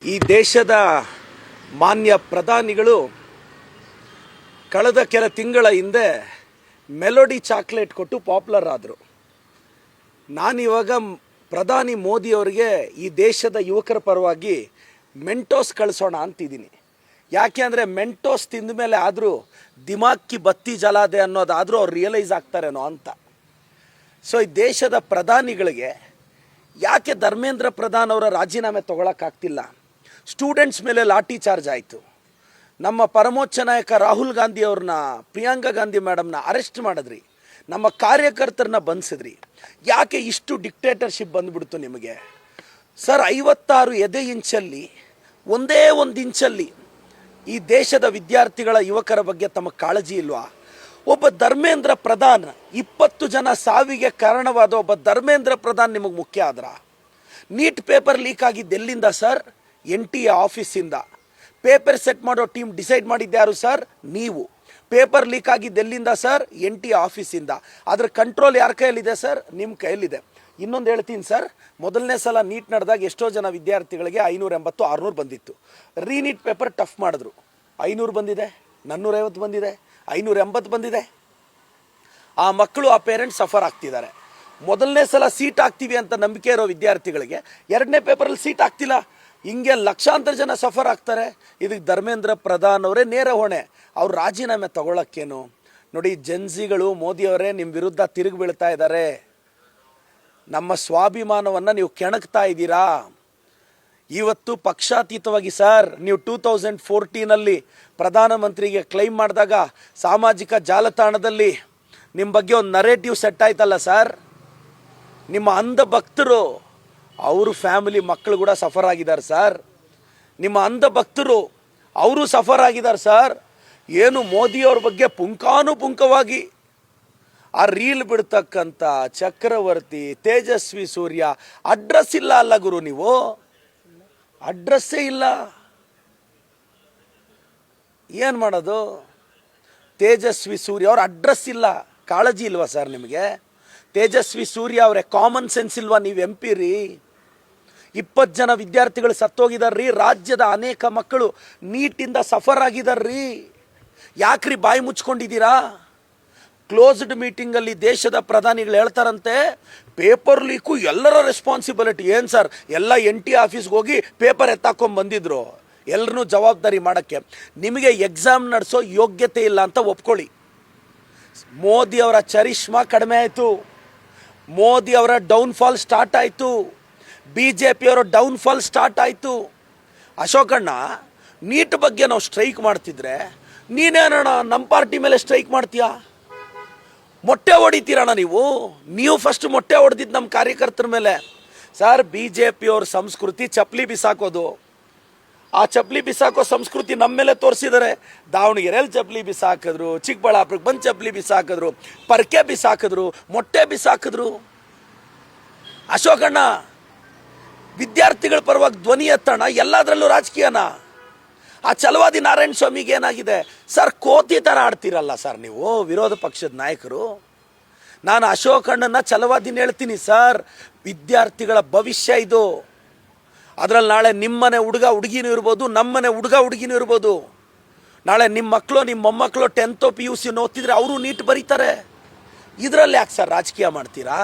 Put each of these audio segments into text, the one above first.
ಈ ದೇಶದ ಮಾನ್ಯ ಪ್ರಧಾನಿಗಳು ಕಳೆದ ಕೆಲ ತಿಂಗಳ ಹಿಂದೆ ಮೆಲೋಡಿ ಚಾಕ್ಲೇಟ್ ಕೊಟ್ಟು ಪಾಪ್ಯುಲರ್ ಆದರು. ನಾನಿವಾಗ ಪ್ರಧಾನಿ ಮೋದಿಯವರಿಗೆ ಈ ದೇಶದ ಯುವಕರ ಪರವಾಗಿ ಮೆಂಟೋಸ್ ಕಳಿಸೋಣ ಅಂತಿದ್ದೀನಿ. ಯಾಕೆ ಅಂದರೆ ಮೆಂಟೋಸ್ ತಿಂದ ಮೇಲೆ ಆದರೂ ದಿಮಾಕ್ಕಿ ಬತ್ತಿ ಜಲಾದೆ ಅನ್ನೋದಾದರೂ ಅವ್ರು ರಿಯಲೈಸ್ ಆಗ್ತಾರೇನೋ ಅಂತ. ಸೊ ಈ ದೇಶದ ಪ್ರಧಾನಿಗಳಿಗೆ ಯಾಕೆ ಧರ್ಮೇಂದ್ರ ಪ್ರಧಾನ್ ಅವರ ರಾಜೀನಾಮೆ ತೊಗೊಳಕ್ಕಾಗ್ತಿಲ್ಲ? ಸ್ಟೂಡೆಂಟ್ಸ್ ಮೇಲೆ ಲಾಠಿ ಚಾರ್ಜ್ ಆಯಿತು. ನಮ್ಮ ಪರಮೋಚ್ಚ ನಾಯಕ ರಾಹುಲ್ ಗಾಂಧಿ ಅವ್ರನ್ನ, ಪ್ರಿಯಾಂಕಾ ಗಾಂಧಿ ಮೇಡಮ್ನ ಅರೆಸ್ಟ್ ಮಾಡಿದ್ರಿ. ನಮ್ಮ ಕಾರ್ಯಕರ್ತರನ್ನ ಬಂಧಿಸಿದ್ರಿ. ಯಾಕೆ ಇಷ್ಟು ಡಿಕ್ಟೇಟರ್ಶಿಪ್ ಬಂದುಬಿಡ್ತು ನಿಮಗೆ? ಸರ್, 56 ಎದೆ ಇಂಚಲ್ಲಿ ಒಂದೇ ಒಂದು ಇಂಚಲ್ಲಿ ಈ ದೇಶದ ವಿದ್ಯಾರ್ಥಿಗಳ ಯುವಕರ ಬಗ್ಗೆ ತಮ್ಮ ಕಾಳಜಿ ಇಲ್ವಾ? ಒಬ್ಬ ಧರ್ಮೇಂದ್ರ ಪ್ರಧಾನ್, 20 ಜನ ಸಾವಿಗೆ ಕಾರಣವಾದ ಒಬ್ಬ ಧರ್ಮೇಂದ್ರ ಪ್ರಧಾನ್ ನಿಮಗೆ ಮುಖ್ಯ ಆದ್ರ? ನೀಟ್ ಪೇಪರ್ ಲೀಕ್ ಆಗಿದ್ದು ಎಲ್ಲಿಂದ ಸರ್? NTA ಆಫೀಸಿಂದ. ಪೇಪರ್ ಸೆಟ್ ಮಾಡೋ ಟೀಮ್ ಡಿಸೈಡ್ ಮಾಡಿದ್ಯಾರು ಸರ್? ನೀವು. ಪೇಪರ್ ಲೀಕ್ ಆಗಿದ್ದು ಎಲ್ಲಿಂದ ಸರ್? NTA ಆಫೀಸಿಂದ. ಅದರ ಕಂಟ್ರೋಲ್ ಯಾರ ಕೈಯಲ್ಲಿದೆ ಸರ್? ನಿಮ್ಮ ಕೈಯಲ್ಲಿದೆ. ಇನ್ನೊಂದು ಹೇಳ್ತೀನಿ ಸರ್, ಮೊದಲನೇ ಸಲ ನೀಟ್ ನಡೆದಾಗ ಎಷ್ಟೋ ಜನ ವಿದ್ಯಾರ್ಥಿಗಳಿಗೆ 580, 600 ಬಂದಿತ್ತು. ರೀನೀಟ್ ಪೇಪರ್ ಟಫ್ ಮಾಡಿದ್ರು. 500 ಬಂದಿದೆ, 450 ಬಂದಿದೆ, 580 ಬಂದಿದೆ. ಆ ಮಕ್ಕಳು, ಆ ಪೇರೆಂಟ್ಸ್ ಸಫರ್ ಆಗ್ತಿದ್ದಾರೆ. ಮೊದಲನೇ ಸಲ ಸೀಟ್ ಆಗ್ತೀವಿ ಅಂತ ನಂಬಿಕೆ ಇರೋ ವಿದ್ಯಾರ್ಥಿಗಳಿಗೆ ಎರಡನೇ ಪೇಪರಲ್ಲಿ ಸೀಟ್ ಆಗ್ತಿಲ್ಲ. ಹಿಂಗೆ ಲಕ್ಷಾಂತರ ಜನ ಸಫರ್ ಆಗ್ತಾರೆ. ಇದಕ್ಕೆ ಧರ್ಮೇಂದ್ರ ಪ್ರಧಾನ್ ಅವರೇ ನೇರ ಹೊಣೆ. ಅವ್ರು ರಾಜೀನಾಮೆ ತಗೊಳ್ಳೋಕ್ಕೇನು? ನೋಡಿ, ಜನ್ಸಿಗಳು ಮೋದಿಯವರೇ ನಿಮ್ಮ ವಿರುದ್ಧ ತಿರುಗಿ ಬೀಳ್ತಾ ಇದ್ದಾರೆ. ನಮ್ಮ ಸ್ವಾಭಿಮಾನವನ್ನು ನೀವು ಕೆಣಕ್ತಾ ಇದ್ದೀರಾ. ಇವತ್ತು ಪಕ್ಷಾತೀತವಾಗಿ ಸರ್, ನೀವು 2014 ಪ್ರಧಾನಮಂತ್ರಿಗೆ ಕ್ಲೈಮ್ ಮಾಡಿದಾಗ ಸಾಮಾಜಿಕ ಜಾಲತಾಣದಲ್ಲಿ ನಿಮ್ಮ ಬಗ್ಗೆ ಒಂದು ನರೇಟಿವ್ ಸೆಟ್ ಆಯ್ತಲ್ಲ ಸರ್. ನಿಮ್ಮ ಅಂಧ ಭಕ್ತರು, ಅವರು ಫ್ಯಾಮಿಲಿ ಮಕ್ಕಳು ಕೂಡ ಸಫರ್ ಆಗಿದ್ದಾರೆ ಸರ್. ನಿಮ್ಮ ಅಂಧ ಭಕ್ತರು ಅವರು ಸಫರ್ ಆಗಿದ್ದಾರೆ ಸರ್. ಏನು ಮೋದಿಯವ್ರ ಬಗ್ಗೆ ಪುಂಖಾನುಪುಂಖವಾಗಿ ಆ ರೀಲ್ ಬಿಡ್ತಕ್ಕಂಥ ಚಕ್ರವರ್ತಿ, ತೇಜಸ್ವಿ ಸೂರ್ಯ, ಅಡ್ರೆಸ್ ಇಲ್ಲ ಅಲ್ಲ ಗುರು? ನೀವು ಅಡ್ರೆಸ್ಸೇ ಇಲ್ಲ. ಏನು ಮಾಡೋದು? ತೇಜಸ್ವಿ ಸೂರ್ಯ ಅವ್ರ ಅಡ್ರೆಸ್ ಇಲ್ಲ. ಕಾಳಜಿ ಇಲ್ವಾ ಸರ್ ನಿಮಗೆ? ತೇಜಸ್ವಿ ಸೂರ್ಯ ಅವರೇ, ಕಾಮನ್ ಸೆನ್ಸ್ ಇಲ್ವಾ? ನೀವು MP ರೀ. 20 ಜನ ವಿದ್ಯಾರ್ಥಿಗಳು ಸತ್ತೋಗಿದಾರ್ರೀ. ರಾಜ್ಯದ ಅನೇಕ ಮಕ್ಕಳು ನೀಟಿಂದ ಸಫರ್ ಆಗಿದಾರ್ರೀ. ಯಾಕ್ರಿ ಬಾಯಿ ಮುಚ್ಕೊಂಡಿದ್ದೀರಾ? ಕ್ಲೋಸ್ಡ್ ಮೀಟಿಂಗಲ್ಲಿ ದೇಶದ ಪ್ರಧಾನಿಗಳು ಹೇಳ್ತಾರಂತೆ, ಪೇಪರ್ ಲೀಕು ಎಲ್ಲರ ರೆಸ್ಪಾನ್ಸಿಬಿಲಿಟಿ. ಏನು ಸರ್, ಎಲ್ಲ NTA ಆಫೀಸ್ಗೆ ಹೋಗಿ ಪೇಪರ್ ಎತ್ತಾಕೊಂಡು ಬಂದಿದ್ರು, ಎಲ್ಲರನ್ನೂ ಜವಾಬ್ದಾರಿ ಮಾಡೋಕ್ಕೆ. ನಿಮಗೆ ಎಕ್ಸಾಮ್ ನಡೆಸೋ ಯೋಗ್ಯತೆ ಇಲ್ಲ ಅಂತ ಒಪ್ಕೊಳ್ಳಿ. ಮೋದಿ ಅವರ ಚರಿಷ್ಮಾ ಕಡಿಮೆ ಆಯಿತು. ಮೋದಿ ಅವರ ಡೌನ್ಫಾಲ್ ಸ್ಟಾರ್ಟ್ ಆಯಿತು. BJP ಅವರ ಡೌನ್ಫಾಲ್ ಸ್ಟಾರ್ಟ್ ಆಯಿತು. ಅಶೋಕಣ್ಣ, ನೀಟ್ ಬಗ್ಗೆ ನಾವು ಸ್ಟ್ರೈಕ್ ಮಾಡ್ತಿದ್ರೆ ನೀನೇನಣ್ಣ ನಮ್ಮ ಪಾರ್ಟಿ ಮೇಲೆ ಸ್ಟ್ರೈಕ್ ಮಾಡ್ತೀಯಾ? ಮೊಟ್ಟೆ ಹೊಡಿತೀರಣ್ಣ ನೀವು. ನೀವು ಫಸ್ಟ್ ಮೊಟ್ಟೆ ಹೊಡೆದಿದ್ದು ನಮ್ಮ ಕಾರ್ಯಕರ್ತರ ಮೇಲೆ. ಸರ್, BJP ಅವ್ರ ಸಂಸ್ಕೃತಿ ಚಪ್ಪಲಿ ಬಿಸಾಕೋದು. ಆ ಚಪ್ಪಲಿ ಬಿಸಾಕೋ ಸಂಸ್ಕೃತಿ ನಮ್ಮ ಮೇಲೆ ತೋರಿಸಿದ್ದಾರೆ. ದಾವಣಗೆರೆಯಲ್ಲಿ ಚಪ್ಪಲಿ ಬಿಸಾಕಿದ್ರು, ಚಿಕ್ಕಬಳ್ಳಾಪುರಕ್ಕೆ ಬಂದು ಚಪ್ಪಲಿ ಬಿಸಾಕಿದ್ರು, ಪರ್ಕೆ ಬಿಸಾಕಿದ್ರು, ಮೊಟ್ಟೆ ಬಿಸಾಕಿದ್ರು. ಅಶೋಕಣ್ಣ, ವಿದ್ಯಾರ್ಥಿಗಳ ಪರವಾಗಿ ಧ್ವನಿ ಎತ್ತೋಣ. ಎಲ್ಲದರಲ್ಲೂ ರಾಜಕೀಯನ. ಆ ಛಲವಾದಿ ನಾರಾಯಣ ಸ್ವಾಮಿಗೆ ಏನಾಗಿದೆ ಸರ್? ಕೋತಿ ಥರ ಆಡ್ತೀರಲ್ಲ ಸರ್ ನೀವು, ವಿರೋಧ ಪಕ್ಷದ ನಾಯಕರು. ನಾನು ಅಶೋಕಣ್ಣನ ಛಲವಾದಿನ ಹೇಳ್ತೀನಿ ಸರ್. ವಿದ್ಯಾರ್ಥಿಗಳ ಭವಿಷ್ಯ ಇದು. ಅದರಲ್ಲಿ ನಾಳೆ ನಿಮ್ಮನೆ ಹುಡುಗ ಹುಡುಗಿನೂ ಇರ್ಬೋದು, ನಮ್ಮನೆ ಹುಡುಗ ಹುಡುಗಿನೂ ಇರ್ಬೋದು. ನಾಳೆ ನಿಮ್ಮ ಮಕ್ಕಳು, ನಿಮ್ಮ ಮೊಮ್ಮಕ್ಕಳು 10th PUC ಓದ್ತಿದ್ರೆ ಅವರು ನೀಟ್ ಬರೀತಾರೆ. ಇದರಲ್ಲಿ ಯಾಕೆ ಸರ್ ರಾಜಕೀಯ ಮಾಡ್ತೀರಾ?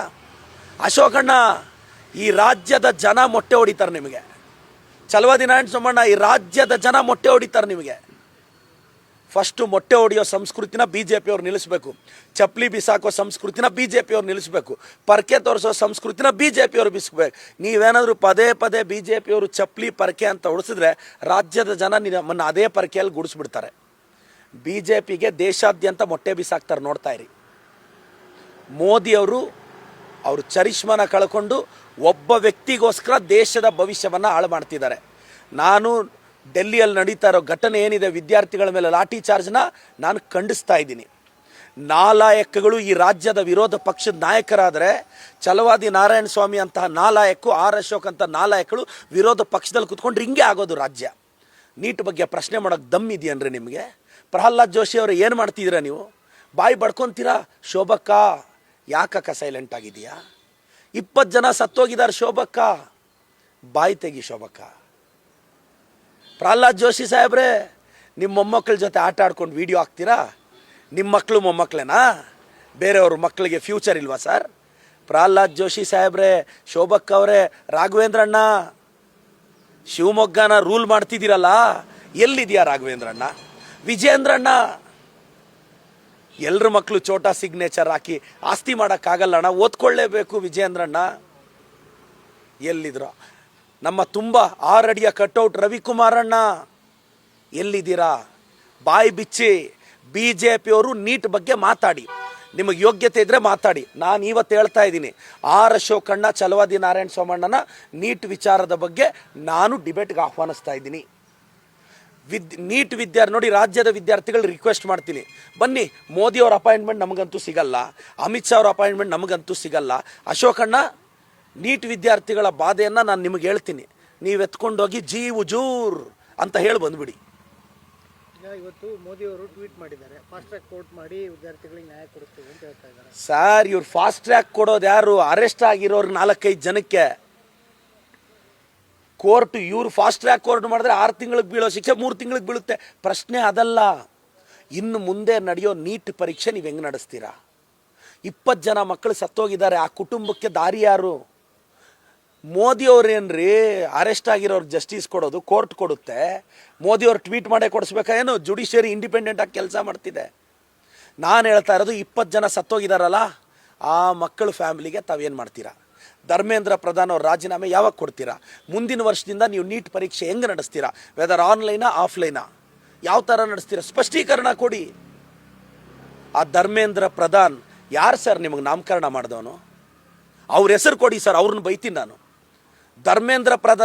ಅಶೋಕಣ್ಣ, ಈ ರಾಜ್ಯದ ಜನ ಮೊಟ್ಟೆ ಹೊಡಿತಾರೆ ನಿಮಗೆ. ಛಲವಾದಿ ನಾರಾಯಣ ಸೋಮಣ್ಣ, ಈ ರಾಜ್ಯದ ಜನ ಮೊಟ್ಟೆ ಹೊಡಿತಾರೆ ನಿಮಗೆ. ಫಸ್ಟು ಮೊಟ್ಟೆ ಹೊಡೆಯೋ ಸಂಸ್ಕೃತಿನ BJP ಅವ್ರು ನಿಲ್ಲಿಸಬೇಕು. ಚಪ್ಪಲಿ ಬಿಸಾಕೋ ಸಂಸ್ಕೃತಿನ BJP ಅವ್ರು ನಿಲ್ಲಿಸಬೇಕು. ಪರ್ಕೆ ತೋರಿಸೋ ಸಂಸ್ಕೃತಿನ BJP ಅವ್ರು ಬಿಸ್ಬೇಕು. ನೀವೇನಾದರೂ ಪದೇ ಪದೇ BJP ಅವರು ಚಪ್ಪಲಿ ಪರ್ಕೆ ಅಂತ ಹೊಡಿಸಿದ್ರೆ ರಾಜ್ಯದ ಜನ ನಮ್ಮನ್ನು ಅದೇ ಪರ್ಕೆಯಲ್ಲಿ ಗುಡಿಸ್ಬಿಡ್ತಾರೆ. BJPಗೆ ದೇಶಾದ್ಯಂತ ಮೊಟ್ಟೆ ಬಿಸಾಕ್ತಾರೆ, ನೋಡ್ತಾ ಇರಿ. ಮೋದಿಯವರು ಅವರು ಚರಿಷ್ಮಾನ ಕಳ್ಕೊಂಡು ಒಬ್ಬ ವ್ಯಕ್ತಿಗೋಸ್ಕರ ದೇಶದ ಭವಿಷ್ಯವನ್ನು ಹಾಳು ಮಾಡ್ತಿದ್ದಾರೆ. ನಾನು ಡೆಲ್ಲಿಯಲ್ಲಿ ನಡೀತಾ ಇರೋ ಘಟನೆ ಏನಿದೆ, ವಿದ್ಯಾರ್ಥಿಗಳ ಮೇಲೆ ಲಾಠಿ ಚಾರ್ಜ್ನ ನಾನು ಖಂಡಿಸ್ತಾ ಇದ್ದೀನಿ. ನಾಲಾಯಕಗಳು ಈ ರಾಜ್ಯದ ವಿರೋಧ ಪಕ್ಷದ ನಾಯಕರಾದರೆ, ಛಲವಾದಿ ನಾರಾಯಣ ಸ್ವಾಮಿ ಅಂತಹ ನಾಲಾಯಕು, ಅಶೋಕ್ ಅಂತ ನಾಲಾಯಕಗಳು ವಿರೋಧ ಪಕ್ಷದಲ್ಲಿ ಕೂತ್ಕೊಂಡ್ರೆ ಹಿಂಗೆ ಆಗೋದು ರಾಜ್ಯ. ನೀಟ್ ಬಗ್ಗೆ ಪ್ರಶ್ನೆ ಮಾಡೋಕ್ಕೆ ದಮ್ ಇದೆಯನ್ರಿ ನಿಮಗೆ? ಪ್ರಹ್ಲಾದ್ ಜೋಶಿ ಅವರು ಏನು ಮಾಡ್ತಿದ್ದೀರಾ ನೀವು? ಬಾಯಿ ಬಡ್ಕೊತೀರಾ? ಶೋಭಕ್ಕ, ಯಾಕಕ್ಕ ಸೈಲೆಂಟ್ ಆಗಿದೆಯಾ? 20 ಜನ ಸತ್ತೋಗಿದ್ದಾರೆ ಶೋಭಕ್ಕ. ಬಾಯಿ ತೆಗಿ ಶೋಭಕ್ಕ. ಪ್ರಹ್ಲಾದ್ ಜೋಶಿ ಸಾಹೇಬ್ರೆ, ನಿಮ್ಮ ಮೊಮ್ಮಕ್ಕಳ ಜೊತೆ ಆಟ ಆಡ್ಕೊಂಡು ವಿಡಿಯೋ ಹಾಕ್ತೀರಾ? ನಿಮ್ಮ ಮಕ್ಕಳು ಮೊಮ್ಮಕ್ಕಳೇನಾ? ಬೇರೆಯವ್ರ ಮಕ್ಕಳಿಗೆ ಫ್ಯೂಚರ್ ಇಲ್ವಾ ಸರ್? ಪ್ರಹ್ಲಾದ್ ಜೋಶಿ ಸಾಹೇಬ್ರೆ, ಶೋಭಕ್ ಅವರೇ, ರಾಘವೇಂದ್ರಣ್ಣ, ಶಿವಮೊಗ್ಗನ ರೂಲ್ ಮಾಡ್ತಿದ್ದೀರಲ್ಲ, ಎಲ್ಲಿದೆಯಾ ರಾಘವೇಂದ್ರಣ್ಣ? ವಿಜೇಂದ್ರಣ್ಣ, ಎಲ್ಲರ ಮಕ್ಕಳು ಚೋಟಾ ಸಿಗ್ನೇಚರ್ ಹಾಕಿ ಆಸ್ತಿ ಮಾಡೋಕ್ಕಾಗಲ್ಲ ಅಣ್ಣ, ಓದ್ಕೊಳ್ಳೇಬೇಕು ವಿಜೇಂದ್ರಣ್ಣ. ಎಲ್ಲಿದ್ರು? ನಮ್ಮ ತುಂಬ 6 ಅಡಿಯ ಕಟ್ಔಟ್ ರವಿಕುಮಾರಣ್ಣ, ಎಲ್ಲಿದ್ದೀರಾ? ಬಾಯಿ ಬಿಚ್ಚಿ. BJPಯವರು ನೀಟ್ ಬಗ್ಗೆ ಮಾತಾಡಿ, ನಿಮಗೆ ಯೋಗ್ಯತೆ ಇದ್ದರೆ ಮಾತಾಡಿ. ನಾನು ಇವತ್ತು ಹೇಳ್ತಾ ಇದ್ದೀನಿ, R ಅಶೋಕಣ್ಣ, ಛಲವಾದಿ ನಾರಾಯಣ ಸೋಮಣ್ಣನ ನೀಟ್ ವಿಚಾರದ ಬಗ್ಗೆ ನಾನು ಡಿಬೇಟ್ಗೆ ಆಹ್ವಾನಿಸ್ತಾ ಇದ್ದೀನಿ. ನೀಟ್ ವಿದ್ಯಾರ್ಥಿ ನೋಡಿ, ರಾಜ್ಯದ ವಿದ್ಯಾರ್ಥಿಗಳು ರಿಕ್ವೆಸ್ಟ್ ಮಾಡ್ತೀನಿ, ಬನ್ನಿ, ಮೋದಿಯವ್ರ ಅಪಾಯಿಂಟ್ಮೆಂಟ್ ನಮಗಂತೂ ಸಿಗಲ್ಲ, ಅಮಿತ್ ಶಾ ಅವ್ರ ಅಪಾಯಿಂಟ್ಮೆಂಟ್ ನಮಗಂತೂ ಸಿಗಲ್ಲ. ಅಶೋಕಣ್ಣ, ನೀಟ್ ವಿದ್ಯಾರ್ಥಿಗಳ ಬಾಧೆಯನ್ನು ನಾನು ನಿಮಗೆ ಹೇಳ್ತೀನಿ, ನೀವು ಎತ್ಕೊಂಡೋಗಿ ಜಿ ಹುಜೂರ್ ಅಂತ ಹೇಳಿ ಬಂದುಬಿಡಿ. ಇವತ್ತು ಮೋದಿಯವರು ಟ್ವೀಟ್ ಮಾಡಿದ್ದಾರೆ, ಫಾಸ್ಟ್ ಟ್ರ್ಯಾಕ್ ಕೋರ್ಟ್ ಮಾಡಿ ವಿದ್ಯಾರ್ಥಿಗಳಿಗೆ ನ್ಯಾಯ ಕೊಡಿಸ್ತೀವಿ ಅಂತ ಹೇಳ್ತಾ ಇದ್ದಾರೆ. ಸರ್, ಇವ್ರು ಫಾಸ್ಟ್ ಟ್ರ್ಯಾಕ್ ಕೊಡೋದು ಯಾರು? ಅರೆಸ್ಟ್ ಆಗಿರೋರು 4-5 ಜನಕ್ಕೆ ಕೋರ್ಟ್. ಇವ್ರು ಫಾಸ್ಟ್ ಟ್ರ್ಯಾಕ್ ಕೋರ್ಟ್ ಮಾಡಿದ್ರೆ 6 ತಿಂಗಳಿಗೆ ಬೀಳೋ ಶಿಕ್ಷೆ 3 ತಿಂಗಳಿಗೆ ಬೀಳುತ್ತೆ. ಪ್ರಶ್ನೆ ಅದಲ್ಲ. ಇನ್ನು ಮುಂದೆ ನಡೆಯೋ ನೀಟ್ ಪರೀಕ್ಷೆ ನೀವು ಹೆಂಗೆ ನಡೆಸ್ತೀರಾ? 20 ಜನ ಮಕ್ಕಳು ಸತ್ತೋಗಿದ್ದಾರೆ, ಆ ಕುಟುಂಬಕ್ಕೆ ದಾರಿ ಯಾರು? ಮೋದಿಯವ್ರೇನ್ರಿ ಅರೆಸ್ಟ್ ಆಗಿರೋರು ಜಸ್ಟಿಸ್ ಕೊಡೋದು? ಕೋರ್ಟ್ ಕೊಡುತ್ತೆ. ಮೋದಿಯವ್ರು ಟ್ವೀಟ್ ಮಾಡೇ ಕೊಡಿಸ್ಬೇಕಾ ಏನು? ಜುಡಿಷಿಯರಿ ಇಂಡಿಪೆಂಡೆಂಟಾಗಿ ಕೆಲಸ ಮಾಡ್ತಿದೆ. ನಾನು ಹೇಳ್ತಾ ಇರೋದು, 20 ಜನ ಸತ್ತೋಗಿದಾರಲ್ಲ, ಆ ಮಕ್ಕಳ ಫ್ಯಾಮಿಲಿಗೆ ತಾವೇನು ಮಾಡ್ತೀರಾ? ಧರ್ಮೇಂದ್ರ ಪ್ರಧಾನ್ ಅವ್ರ ರಾಜೀನಾಮೆ ಯಾವಾಗ ಕೊಡ್ತೀರಾ? ಮುಂದಿನ ವರ್ಷದಿಂದ ನೀವು ನೀಟ್ ಪರೀಕ್ಷೆ ಹೆಂಗೆ ನಡೆಸ್ತೀರಾ? ವೆದರ್ ಆನ್ಲೈನಾ ಆಫ್ಲೈನಾ, ಯಾವ ಥರ ನಡೆಸ್ತೀರಾ? ಸ್ಪಷ್ಟೀಕರಣ ಕೊಡಿ. ಆ ಧರ್ಮೇಂದ್ರ ಪ್ರಧಾನ್ ಯಾರು ಸರ್ ನಿಮಗೆ ನಾಮಕರಣ ಮಾಡಿದವನು? ಅವ್ರ ಹೆಸರು ಕೊಡಿ ಸರ್, ಅವ್ರನ್ನ ಬೈತೀನಿ ನಾನು. ಧರ್ಮೇಂದ್ರ ಪ್ರಧಾನ್